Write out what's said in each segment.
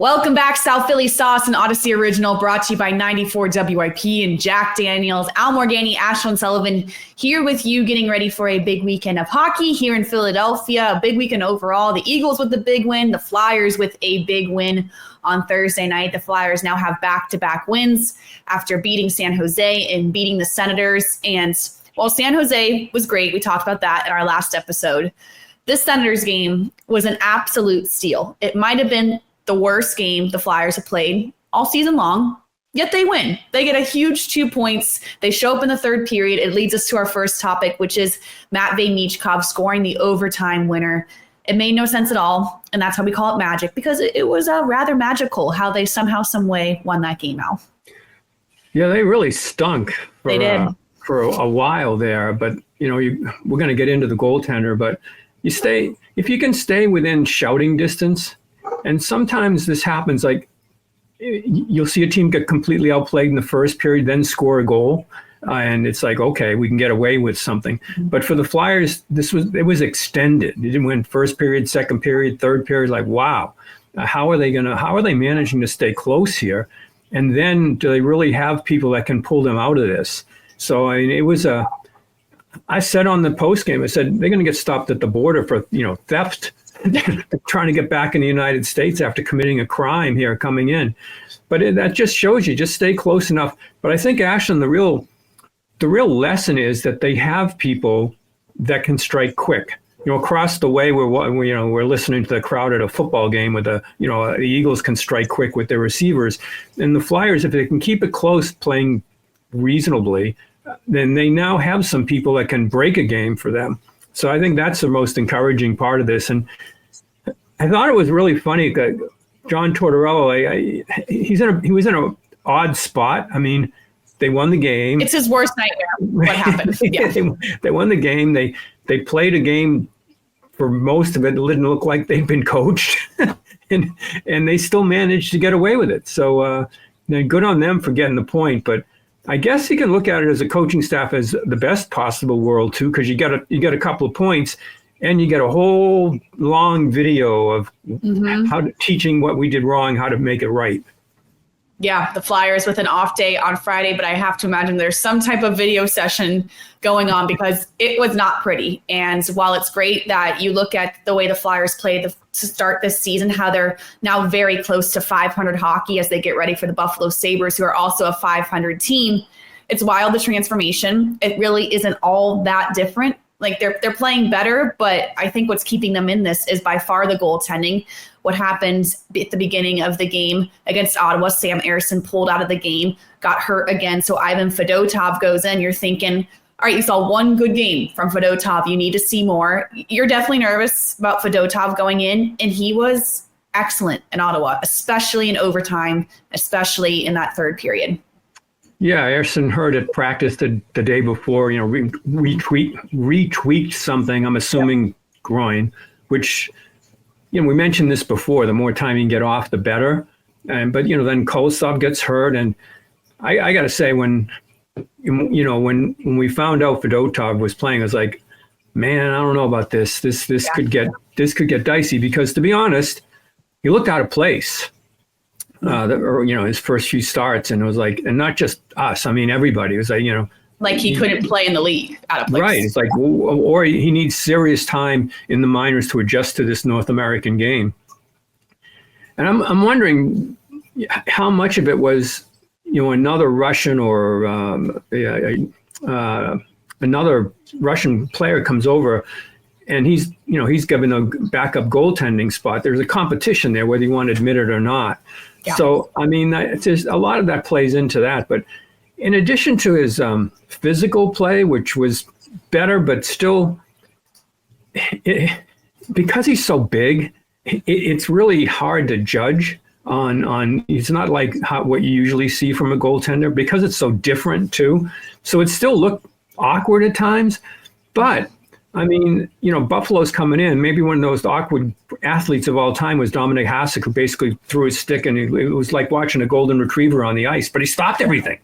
Welcome back, South Philly Sauce, an Audacy original brought to you by 94 WIP and Jack Daniels. Al Morganti, Ashlyn, Sullivan here with you, getting ready for a big weekend of hockey here in Philadelphia. A big weekend overall. The Eagles with the big win, the Flyers with a big win on Thursday night. The Flyers now have back-to-back wins after beating San Jose and beating the Senators. And while San Jose was great, we talked about that in our last episode, this Senators game was an absolute steal. It might have been the worst game the Flyers have played all season long, yet they win. They get a huge 2 points. They show up in the third period. It leads us to our first topic, which is Matvei Michkov scoring the overtime winner. It made no sense at all, and that's how we call it magic, because it was rather magical how they somehow, some way won that game out. Yeah, they really stunk They did. For a while there, but we're going to get into the goaltender, but if you can stay within shouting distance. And sometimes this happens, like you'll see a team get completely outplayed in the first period, then score a goal. And it's like, okay, we can get away with something. Mm-hmm. But for the Flyers, it was extended. It didn't win first period, second period, third period. Like, wow, how are they managing to stay close here? And then do they really have people that can pull them out of this? So I mean, I said on the post game, I said, they're going to get stopped at the border for, theft. Trying to get back in the United States after committing a crime here coming in. But that just shows you, just stay close enough. But I think, Ashlyn, the real lesson is that they have people that can strike quick. Across the way, we're listening to the crowd at a football game with the Eagles can strike quick with their receivers. And the Flyers, if they can keep it close, playing reasonably, then they now have some people that can break a game for them. So I think that's the most encouraging part of this. And I thought it was really funny that John Tortorella, he was in an odd spot. I mean, they won the game. It's his worst nightmare. What happened? Yeah. They won the game. They played a game for most of it. It didn't look like they'd been coached, and they still managed to get away with it. So good on them for getting the point. But I guess you can look at it as a coaching staff as the best possible world too, because you get a couple of points, and you get a whole long video of teaching what we did wrong, how to make it right. Yeah, the Flyers with an off day on Friday, but I have to imagine there's some type of video session going on because it was not pretty. And while it's great that you look at the way the Flyers played to start this season, how they're now very close to 500 hockey as they get ready for the Buffalo Sabres, who are also a 500 team, it's wild, the transformation. It really isn't all that different. Like they're playing better, but I think what's keeping them in this is by far the goaltending. What happened at the beginning of the game against Ottawa, Sam Ersson pulled out of the game, got hurt again. So Ivan Fedotov goes in. You're thinking, all right, you saw one good game from Fedotov. You need to see more. You're definitely nervous about Fedotov going in, and he was excellent in Ottawa, especially in overtime, especially in that third period. Yeah, Ersson heard at practice the day before, retweaked something, I'm assuming groin, which, we mentioned this before, the more time you can get off, the better. But then Kolosov gets hurt. And I got to say, when we found out Fedotov was playing, I was like, man, I don't know about this. This could get dicey, because to be honest, he looked out of place. His first few starts, and it was like, and not just us, I mean, everybody. It was like, like he couldn't play in the league out of place. Right. It's like, or he needs serious time in the minors to adjust to this North American game. And I'm wondering how much of it was, another Russian or another Russian player comes over, and he's given a backup goaltending spot. There's a competition there, whether you want to admit it or not. Yeah. So, I mean, it's just, a lot of that plays into that. But in addition to his physical play, which was better, but still, because he's so big, it's really hard to judge on. It's not like what you usually see from a goaltender, because it's so different too. So it still looked awkward at times, but I mean, Buffalo's coming in. Maybe one of those awkward athletes of all time was Dominic Hasek, who basically threw his stick, and it was like watching a golden retriever on the ice, but he stopped everything.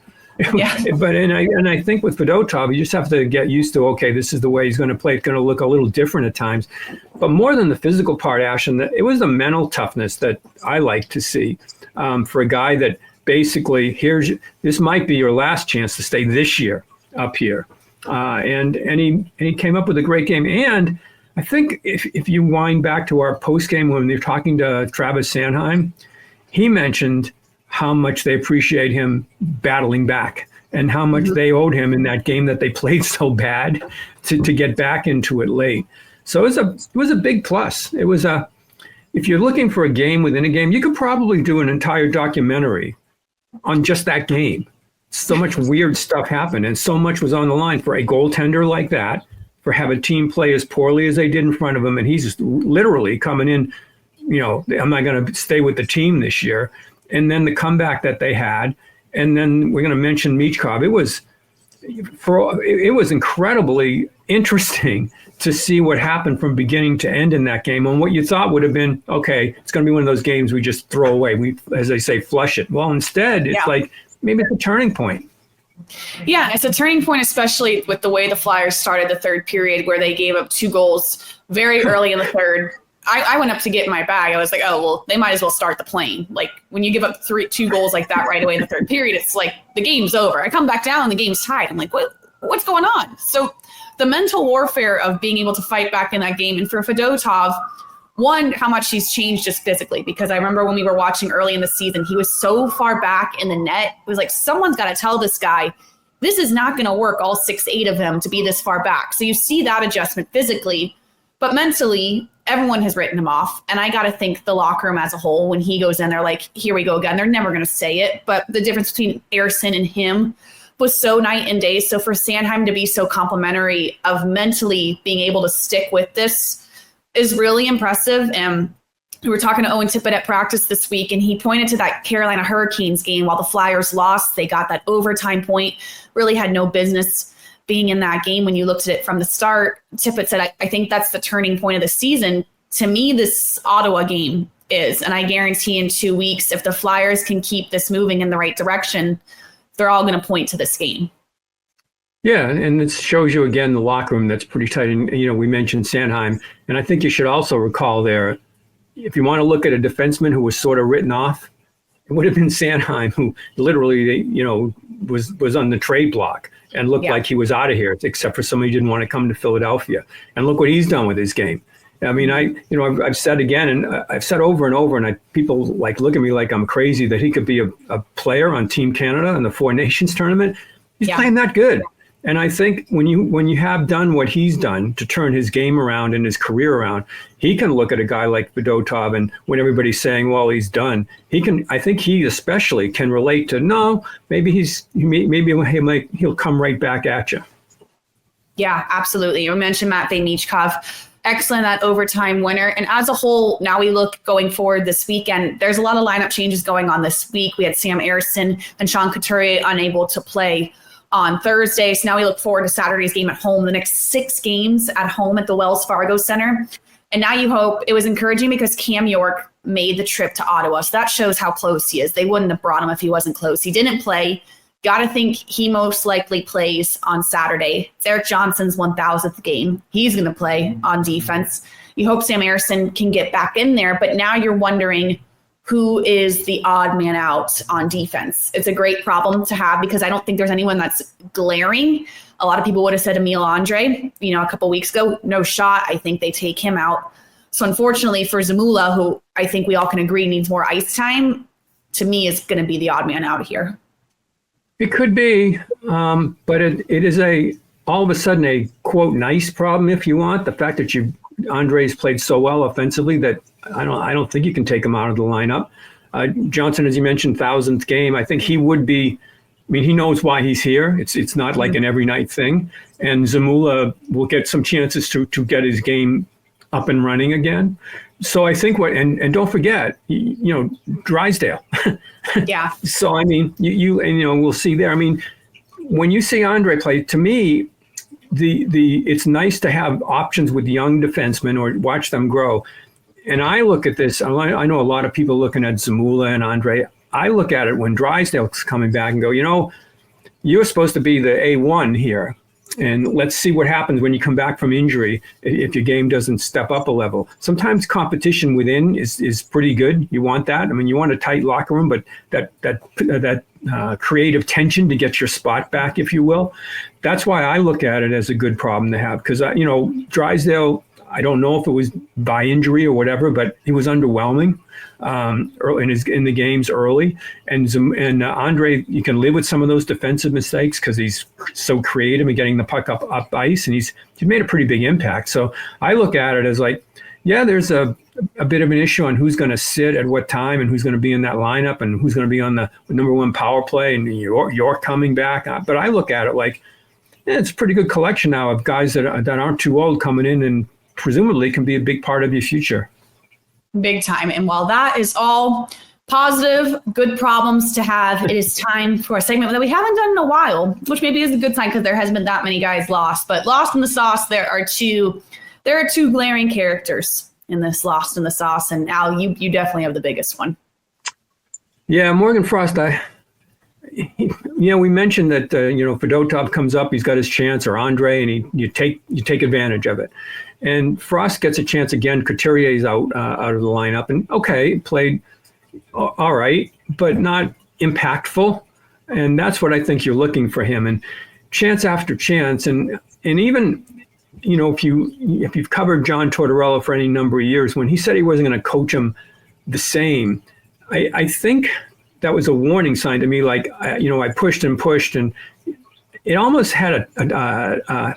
Yeah. But I think with Fedotov, you just have to get used to, okay, this is the way he's going to play. It's going to look a little different at times. But more than the physical part, Ashlyn, it was the mental toughness that I like to see for a guy that basically, this might be your last chance to stay this year up here. And he came up with a great game. And I think if you wind back to our post game when they're talking to Travis Sanheim, he mentioned how much they appreciate him battling back and how much they owed him in that game that they played so bad to get back into it late. So it was a big plus. If you're looking for a game within a game, you could probably do an entire documentary on just that game. So much weird stuff happened and so much was on the line for a goaltender like that, for have a team play as poorly as they did in front of him. And he's just literally coming in, I'm not going to stay with the team this year. And then the comeback that they had. And then we're going to mention Michkov. It was incredibly interesting to see what happened from beginning to end in that game. And what you thought would have been, okay, it's going to be one of those games we just throw away. We, as they say, flush it. Well, instead, it's like maybe it's a turning point. Yeah, it's a turning point, especially with the way the Flyers started the third period, where they gave up 2 goals very early in the third. I went up to get my bag. I was like, oh, well, they might as well start the plane. Like, when you give up 2 goals like that right away in the third period, it's like the game's over. I come back down and the game's tied. I'm like, what's going on? So the mental warfare of being able to fight back in that game. And for Fedotov, one, how much he's changed just physically, because I remember when we were watching early in the season, he was so far back in the net. It was like, someone's got to tell this guy, this is not going to work, all 6'8" of him to be this far back. So you see that adjustment physically, but mentally, everyone has written him off. And I got to think the locker room as a whole, when he goes in, they're like, here we go again. They're never going to say it. But the difference between Ersson and him was so night and day. So for Sanheim to be so complimentary of mentally being able to stick with this is really impressive. And we were talking to Owen Tippett at practice this week, and he pointed to that Carolina Hurricanes game. While the Flyers lost, they got that overtime point, really had no business being in that game when you looked at it from the start. Tippett said, I think that's the turning point of the season. To me, this Ottawa game is, and I guarantee in 2 weeks, if the Flyers can keep this moving in the right direction, they're all going to point to this game. Yeah, and it shows you again the locker room that's pretty tight. And, we mentioned Sanheim, and I think you should also recall there, if you want to look at a defenseman who was sort of written off, it would have been Sanheim, who literally, was on the trade block and looked like he was out of here, except for somebody who didn't want to come to Philadelphia. And look what he's done with his game. I mean, I've said again, and I've said over and over, and people look at me like I'm crazy that he could be a player on Team Canada in the Four Nations tournament. He's playing that good. And I think when you have done what he's done to turn his game around and his career around, he can look at a guy like Fedotov, and when everybody's saying, well, he's done, I think he especially can relate to, no, maybe he'll come right back at you. Yeah, absolutely. You mentioned Matvei Michkov, excellent, that overtime winner. And as a whole, now we look going forward this weekend, there's a lot of lineup changes going on this week. We had Sam Ersson and Sean Couturier unable to play on Thursday. So now we look forward to Saturday's game at home, the next 6 games at home at the Wells Fargo Center. And now you hope, it was encouraging because Cam York made the trip to Ottawa. So that shows how close he is. They wouldn't have brought him if he wasn't close. He didn't play. Got to think he most likely plays on Saturday. It's Eric Johnson's 1,000th game. He's going to play on defense. You hope Sam Ersson can get back in there, but now you're wondering who is the odd man out on defense. It's a great problem to have because I don't think there's anyone that's glaring. A lot of people would have said Emil Andre, a couple weeks ago, no shot. I think they take him out. So unfortunately for Zamula, who I think we all can agree needs more ice time, to me is going to be the odd man out here. It could be, but it is all of a sudden a quote nice problem if you want. The fact that Andre's played so well offensively that I don't think you can take him out of the lineup. Johnson, as you mentioned, 1,000th game. I think he would be. I mean, he knows why he's here. It's not like an every night thing. And Zamula will get some chances to get his game up and running again. So I think and don't forget, Drysdale. Yeah. So I mean, we'll see there. I mean, when you see Andre play, to me, it's nice to have options with young defensemen or watch them grow. And I look at this. I know a lot of people looking at Zamula and Andre. I look at it when Drysdale's coming back and go, you're supposed to be the A1 here. And let's see what happens when you come back from injury if your game doesn't step up a level. Sometimes competition within is pretty good. You want that. I mean, you want a tight locker room, but that creative tension to get your spot back, if you will. That's why I look at it as a good problem to have. Because, Drysdale, I don't know if it was by injury or whatever, but he was underwhelming in the games early. And Andre, you can live with some of those defensive mistakes because he's so creative in getting the puck up ice, and he's made a pretty big impact. So I look at it as like, yeah, there's a bit of an issue on who's going to sit at what time and who's going to be in that lineup and who's going to be on the number one power play, and York coming back. But I look at it like, it's a pretty good collection now of guys that aren't too old coming in and presumably can be a big part of your future. Big time. And while that is all positive, good problems to have, it is time for a segment that we haven't done in a while, which maybe is a good sign because there hasn't been that many guys lost. But lost in the sauce, there are two glaring characters in this lost in the sauce. And Al, you definitely have the biggest one. Yeah, Morgan Frost, we mentioned that, Fedotov comes up, he's got his chance, or Andre, and you take advantage of it. And Frost gets a chance again. Couturier's out of the lineup, and played all right, but not impactful. And that's what I think you're looking for him. And chance after chance, and even if you've covered John Tortorella for any number of years, when he said he wasn't going to coach him the same, I think that was a warning sign to me. Like I pushed, and it almost had a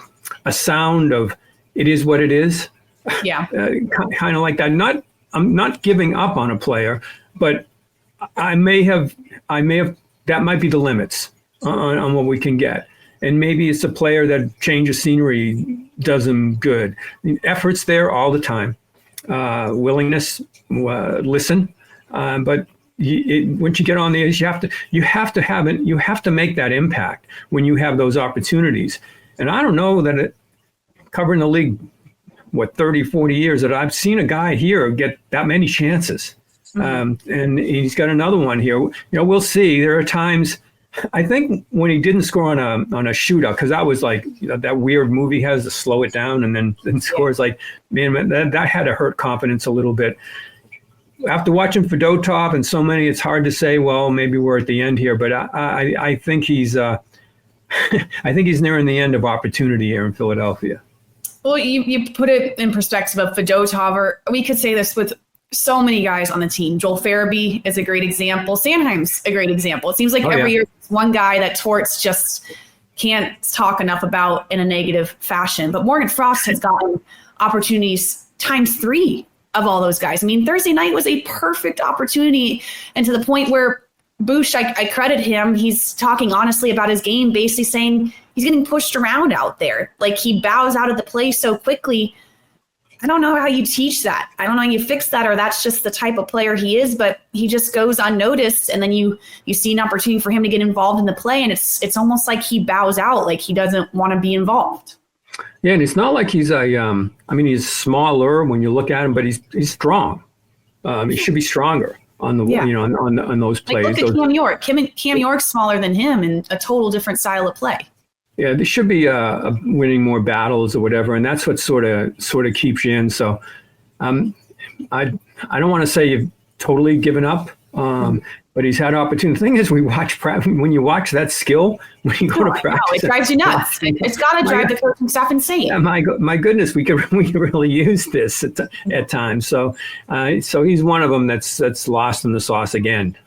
sound of, it is what it is. Yeah. Kind of like that. I'm not giving up on a player, but I may have, that might be the limits on what we can get. And maybe it's a player that change of scenery does him good. The effort's there all the time. Willingness, listen. But once you get on the ice, you have to make that impact when you have those opportunities. And I don't know that covering the league, 30, 40 years, that I've seen a guy here get that many chances. Mm-hmm. And he's got another one here. We'll see. There are times, I think, when he didn't score on a shootout, because that was like that weird move he has to slow it down and then scores. Like, man, that had to hurt confidence a little bit. After watching Fedotov and so many, it's hard to say, well, maybe we're at the end here. But I think he's I think he's nearing the end of opportunity here in Philadelphia. Well, you put it in perspective of Fedotov, or we could say this with so many guys on the team. Joel Farabee is a great example. Sanheim's a great example. It seems like every year there's one guy that Torts just can't talk enough about in a negative fashion. But Morgan Frost has gotten opportunities times 3 of all those guys. I mean, Thursday night was a perfect opportunity, and to the point where Bush, I credit him. He's talking honestly about his game, basically saying he's getting pushed around out there. Like, he bows out of the play so quickly. I don't know how you teach that. I don't know how you fix that, or that's just the type of player he is, but he just goes unnoticed. And then you see an opportunity for him to get involved in the play, and it's almost like he bows out, like he doesn't want to be involved. Yeah, and it's not like he's he's smaller when you look at him, but he's strong. He should be stronger on the on those plays. Like, look at Cam York. Cam York's smaller than him and a total different style of play. Yeah, they should be winning more battles or whatever, and that's what sort of keeps you in. So, I don't want to say you've totally given up, but he's had opportunity. The thing is, when you watch that skill, when you go to practice, it drives you nuts. It's got to drive the coaching staff insane. Yeah, my goodness, we could really use this at times. So he's one of them that's lost in the sauce again.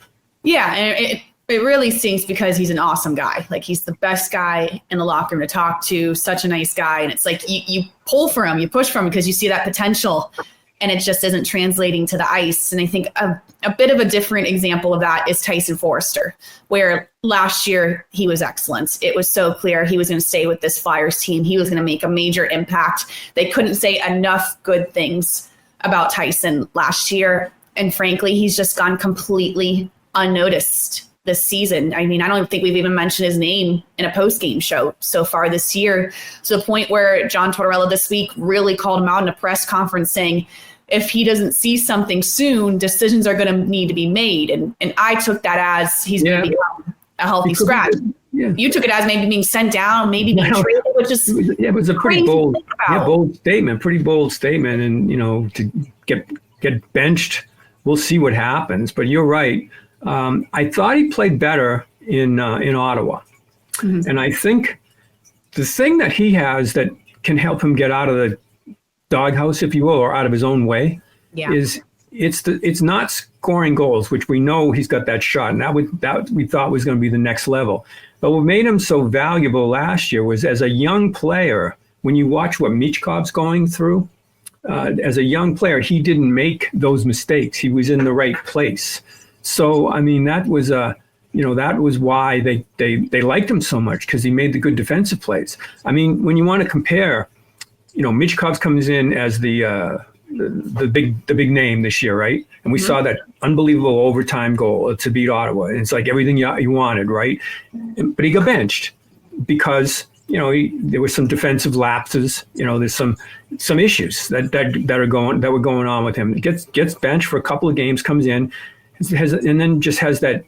Yeah, and it really stinks because he's an awesome guy. Like, he's the best guy in the locker room to talk to, such a nice guy. And it's like you pull for him, you push for him because you see that potential, and it just isn't translating to the ice. And I think a bit of a different example of that is Tyson Forrester, where last year he was excellent. It was so clear he was going to stay with this Flyers team. He was going to make a major impact. They couldn't say enough good things about Tyson last year. And frankly, he's just gone completely unnoticed this season. I mean, I don't think we've even mentioned his name in a post-game show so far this year, to the point where John Tortorella this week really called him out in a press conference saying, if he doesn't see something soon, decisions are going to need to be made. And I took that as he's going to become a healthy scratch. You took it as maybe being sent down, maybe being traded, which is it was a pretty bold statement. And, to get benched, we'll see what happens. But you're right. I thought he played better in Ottawa. Mm-hmm. And I think the thing that he has that can help him get out of the doghouse, if you will, or out of his own way, is it's not scoring goals, which we know he's got that shot, and that we thought was going to be the next level. But what made him so valuable last year was, as a young player, when you watch what Michkov's going through, as a young player, he didn't make those mistakes. He was in the right place. So, I mean, that was that was why they liked him so much, because he made the good defensive plays. I mean, when you want to compare, Michkov comes in as the big name this year, right? And we saw that unbelievable overtime goal to beat Ottawa. And it's like everything you wanted, right? But he got benched because there were some defensive lapses. There's some issues that were going on with him. Gets benched for a couple of games, comes in, and then just has that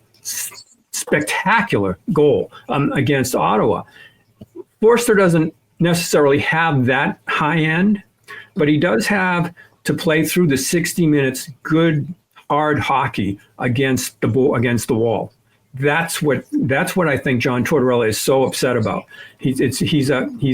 spectacular goal against Ottawa. Forster doesn't necessarily have that high end, but he does have to play through the 60 minutes good hard hockey against the wall. That's what I think John Tortorella is so upset about. He's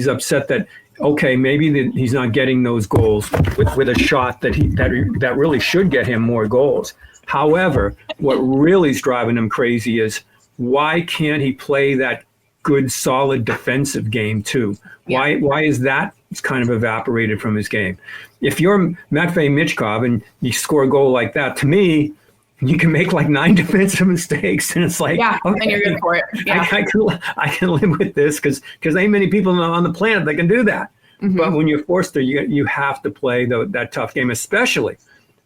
upset that, okay, maybe he's not getting those goals with a shot that really should get him more goals. However, what really is driving him crazy is, why can't he play that good, solid defensive game too? Yeah. Why is that kind of evaporated from his game? If you're Matvei Michkov and you score a goal like that, to me, you can make like 9 defensive mistakes, and it's like, okay, and you're good for it. Yeah. I can live with this because ain't many people on the planet that can do that. Mm-hmm. But when you're forced to, you have to play that tough game, especially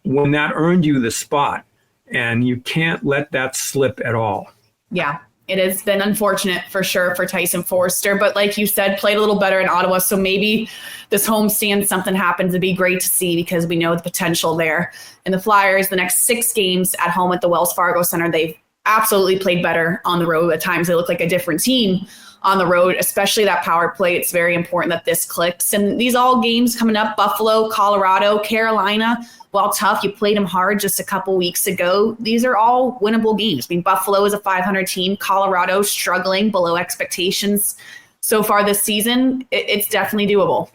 when that earned you the spot, and you can't let that slip at all. Yeah. It has been unfortunate for sure for Tyson Forster, but like you said, played a little better in Ottawa. So maybe this homestand, something happens. It'd be great to see, because we know the potential there. And the Flyers, the next 6 games at home at the Wells Fargo Center, they've absolutely played better on the road. At times they look like a different team on the road, especially that power play. It's very important that this clicks. And these all games coming up: Buffalo, Colorado, Carolina. While tough, you played them hard just a couple weeks ago. These are all winnable games. I mean, Buffalo is a 500 team. Colorado struggling below expectations so far this season. It's definitely doable.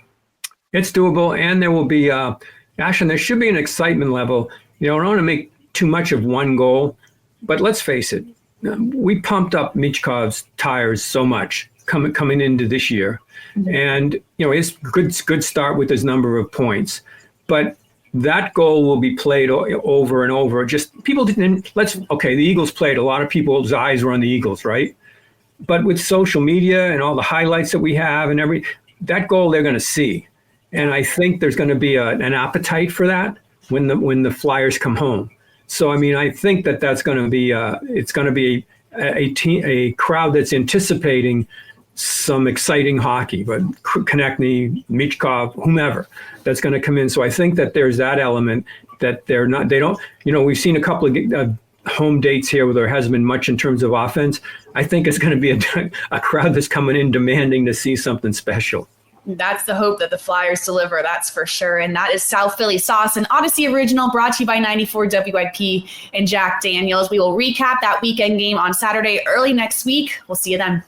It's doable, and there will be, Ashlyn, there should be an excitement level. I don't want to make too much of one goal, but let's face it. We pumped up Michkov's tires so much coming into this year. Mm-hmm. And, it's good start with his number of points. But that goal will be played over and over. Just people didn't, the Eagles played. A lot of people's eyes were on the Eagles, right? But with social media and all the highlights that we have and that goal they're going to see. And I think there's going to be an appetite for that when the Flyers come home. So, I mean, I think that's going to be, it's going to be a crowd that's anticipating some exciting hockey, but Konechny, Michkov, whomever that's going to come in. So I think that there's that element that we've seen a couple of home dates here where there hasn't been much in terms of offense. I think it's going to be a crowd that's coming in demanding to see something special. That's the hope that the Flyers deliver, that's for sure. And that is South Philly Sauce, an Audacy original brought to you by 94 WIP and Jack Daniels. We will recap that weekend game on Saturday early next week. We'll see you then.